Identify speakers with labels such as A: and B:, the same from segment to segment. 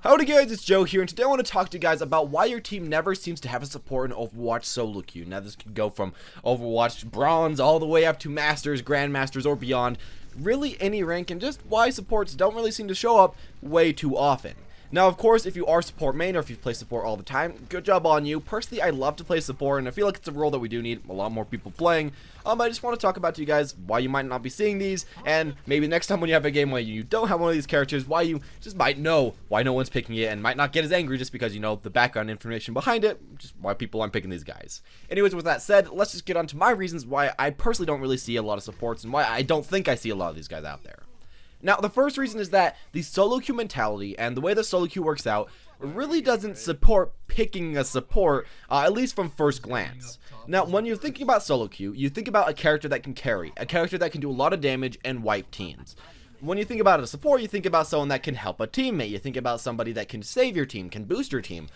A: Howdy guys, it's Joe here, and today I want to talk to you guys about why your team never seems to have a support in Overwatch solo queue. Now this could go from Overwatch Bronze all the way up to Masters, Grandmasters, or beyond. Really any rank, and just why supports don't really seem to show up way too often. Now, of course, if you are support main or if you play support all the time, good job on you. Personally, I love to play support, and I feel like it's a role that we do need a lot more people playing. I just want to talk about to you guys why you might not be seeing these, and maybe next time when you have a game where you don't have one of these characters, why you just might know why no one's picking it and might not get as angry just because you know the background information behind it, just why people aren't picking these guys. Anyways, with that said, let's just get on to my reasons why I personally don't really see a lot of supports and why I don't think I see a lot of these guys out there. Now, the first reason is that the solo queue mentality and the way the solo queue works out really doesn't support picking a support, at least from first glance. Now, when you're thinking about solo queue, you think about a character that can carry, a character that can do a lot of damage and wipe teams. When you think about a support, you think about someone that can help a teammate, you think about somebody that can save your team, can boost your team.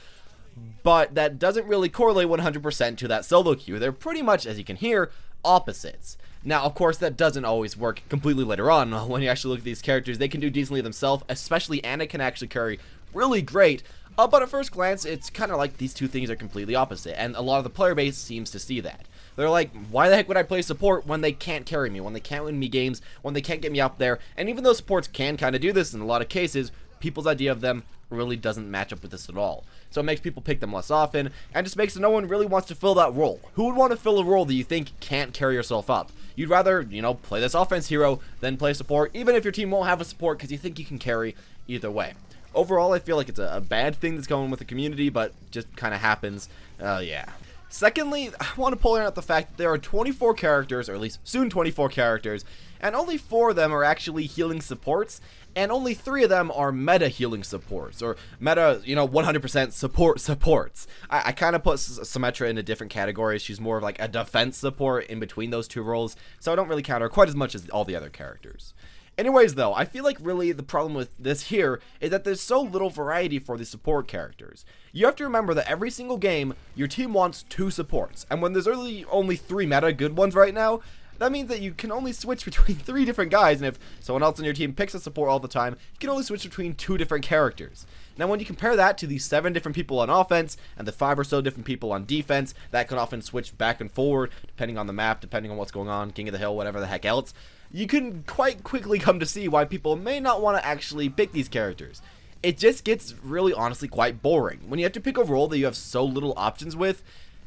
A: But that doesn't really correlate 100% to that solo queue. They're pretty much, as you can hear, opposites. Now, of course, that doesn't always work completely later on. When you actually look at these characters, they can do decently themselves, especially Anna can actually carry really great. But at first glance, it's kind of like these two things are completely opposite, and a lot of the player base seems to see that. They're like, why the heck would I play support when they can't carry me, when they can't win me games, when they can't get me up there? And even though supports can kind of do this in a lot of cases, people's idea of them really doesn't match up with this at all. So it makes people pick them less often, and just makes it no one really wants to fill that role. Who would want to fill a role that you think can't carry yourself up? You'd rather, play this offense hero than play support, even if your team won't have a support because you think you can carry either way. Overall, I feel like it's a bad thing that's going with the community, but just kind of happens. Yeah. Secondly, I want to point out the fact that there are 24 characters, or at least soon 24 characters, and only 4 of them are actually healing supports, and only 3 of them are meta healing supports, or meta, 100% support supports. I kind of put Symmetra into different categories. She's more of like a defense support in between those 2 roles, so I don't really count her quite as much as all the other characters. Anyways, though, I feel like really the problem with this here is that there's so little variety for the support characters. You have to remember that every single game, your team wants 2 supports, and when there's really only 3 meta good ones right now, that means that you can only switch between 3 different guys, and if someone else on your team picks a support all the time, you can only switch between 2 different characters. Now, when you compare that to the 7 different people on offense, and the 5 or so different people on defense, that can often switch back and forward, depending on the map, depending on what's going on, King of the Hill, whatever the heck else, you can quite quickly come to see why people may not want to actually pick these characters. It just gets really honestly quite boring. When you have to pick a role that you have so little options with,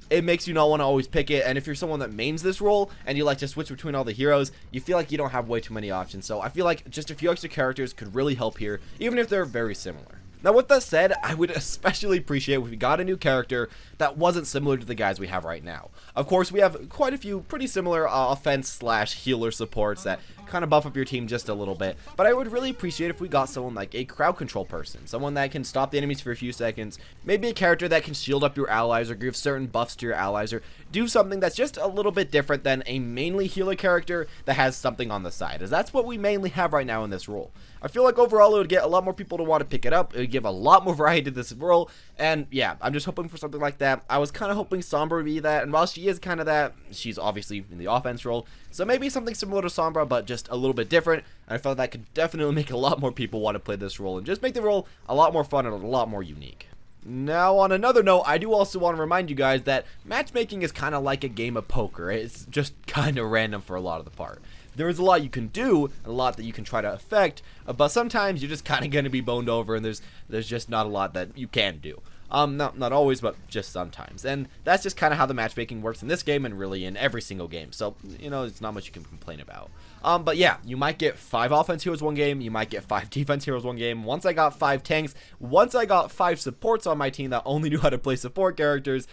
A: it makes you not want to always pick it, and if you're someone that mains this role, and you like to switch between all the heroes, you feel like you don't have way too many options, so I feel like just a few extra characters could really help here, even if they're very similar. Now, with that said, I would especially appreciate if we got a new character that wasn't similar to the guys we have right now. Of course, we have quite a few pretty similar offense/healer supports that kind of buff up your team just a little bit, but I would really appreciate if we got someone like a crowd control person, someone that can stop the enemies for a few seconds, maybe a character that can shield up your allies or give certain buffs to your allies, or do something that's just a little bit different than a mainly healer character that has something on the side, as that's what we mainly have right now in this role. I feel like overall it would get a lot more people to want to pick it up, it would give a lot more variety to this role, and yeah, I'm just hoping for something like that. I was kind of hoping Sombra would be that, and while she is kind of that, she's obviously in the offense role, so maybe something similar to Sombra, but just a little bit different, and I felt that could definitely make a lot more people want to play this role, and just make the role a lot more fun and a lot more unique. Now, on another note, I do also want to remind you guys that matchmaking is kind of like a game of poker. It's just kind of random for a lot of the part. There is a lot you can do, and a lot that you can try to affect, but sometimes you're just kind of going to be boned over, and there's just not a lot that you can do. Not always, but just sometimes. And that's just kind of how the matchmaking works in this game, and really in every single game. So, it's not much you can complain about. But yeah, you might get 5 offense heroes one game, you might get 5 defense heroes one game. Once I got 5 tanks, once I got 5 supports on my team that only knew how to play support characters,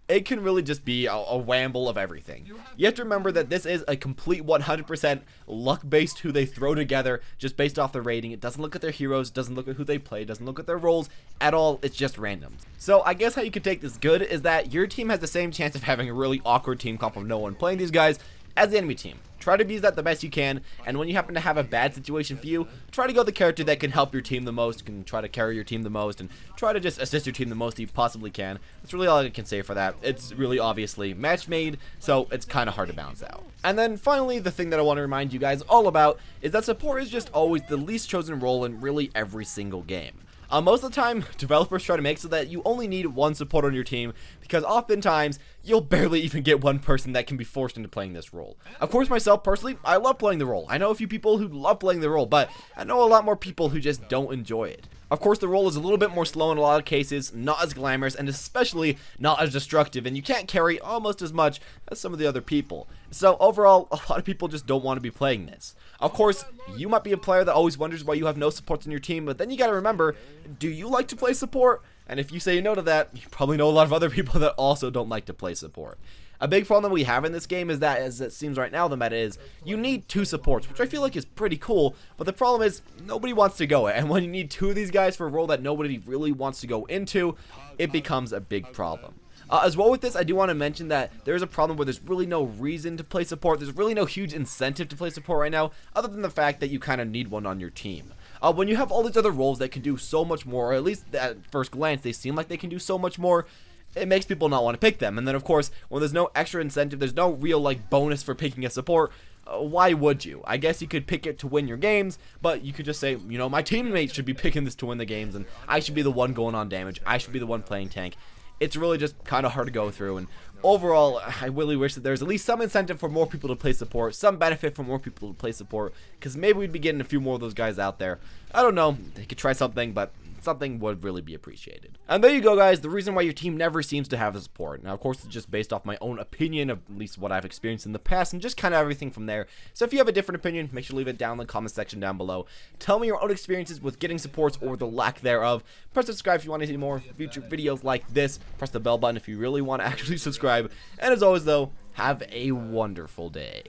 A: it can really just be a wamble of everything. You have to remember that this is a complete 100% luck-based who they throw together, just based off the rating. It doesn't look at their heroes, doesn't look at who they play, doesn't look at their roles at all. It's just random. So I guess how you could take this good is that your team has the same chance of having a really awkward team comp of no one playing these guys as the enemy team. Try to use that the best you can, and when you happen to have a bad situation for you, try to go the character that can help your team the most, can try to carry your team the most, and try to just assist your team the most you possibly can. That's really all I can say for that. It's really obviously match made, so it's kind of hard to balance out. And then finally, the thing that I want to remind you guys all about is that support is just always the least chosen role in really every single game. Most of the time, developers try to make so that you only need one supporter on your team, because oftentimes, you'll barely even get one person that can be forced into playing this role. Of course, myself, personally, I love playing the role. I know a few people who love playing the role, but I know a lot more people who just don't enjoy it. Of course, the role is a little bit more slow in a lot of cases, not as glamorous, and especially not as destructive, and you can't carry almost as much as some of the other people. So overall, a lot of people just don't want to be playing this. Of course, you might be a player that always wonders why you have no supports on your team, but then you gotta remember, do you like to play support? And if you say no to that, you probably know a lot of other people that also don't like to play support. A big problem that we have in this game is that, as it seems right now, the meta is, you need 2 supports, which I feel like is pretty cool, but the problem is, nobody wants to go it, and when you need 2 of these guys for a role that nobody really wants to go into, it becomes a big problem. As well with this, I do want to mention that there's a problem where there's really no reason to play support. There's really no huge incentive to play support right now, other than the fact that you kind of need one on your team. When you have all these other roles that can do so much more, or at least at first glance they seem like they can do so much more, it makes people not want to pick them. And then of course, when there's no extra incentive, there's no real like bonus for picking a support, why would you? I guess you could pick it to win your games, but you could just say, you know, my teammates should be picking this to win the games, and I should be the one going on damage, I should be the one playing tank. It's really just kind of hard to go through, and overall, I really wish that there's at least some incentive for more people to play support, some benefit for more people to play support, because maybe we'd be getting a few more of those guys out there. I don't know, they could try something, but something would really be appreciated. And there you go, guys, the reason why your team never seems to have a support. Now, of course, it's just based off my own opinion of at least what I've experienced in the past, and just kind of everything from there. So if you have a different opinion, make sure to leave it down in the comment section down below. Tell me your own experiences with getting supports or the lack thereof. Press subscribe if you want to see more future videos like this. Press the bell button if you really want to actually subscribe. And as always, though, have a wonderful day.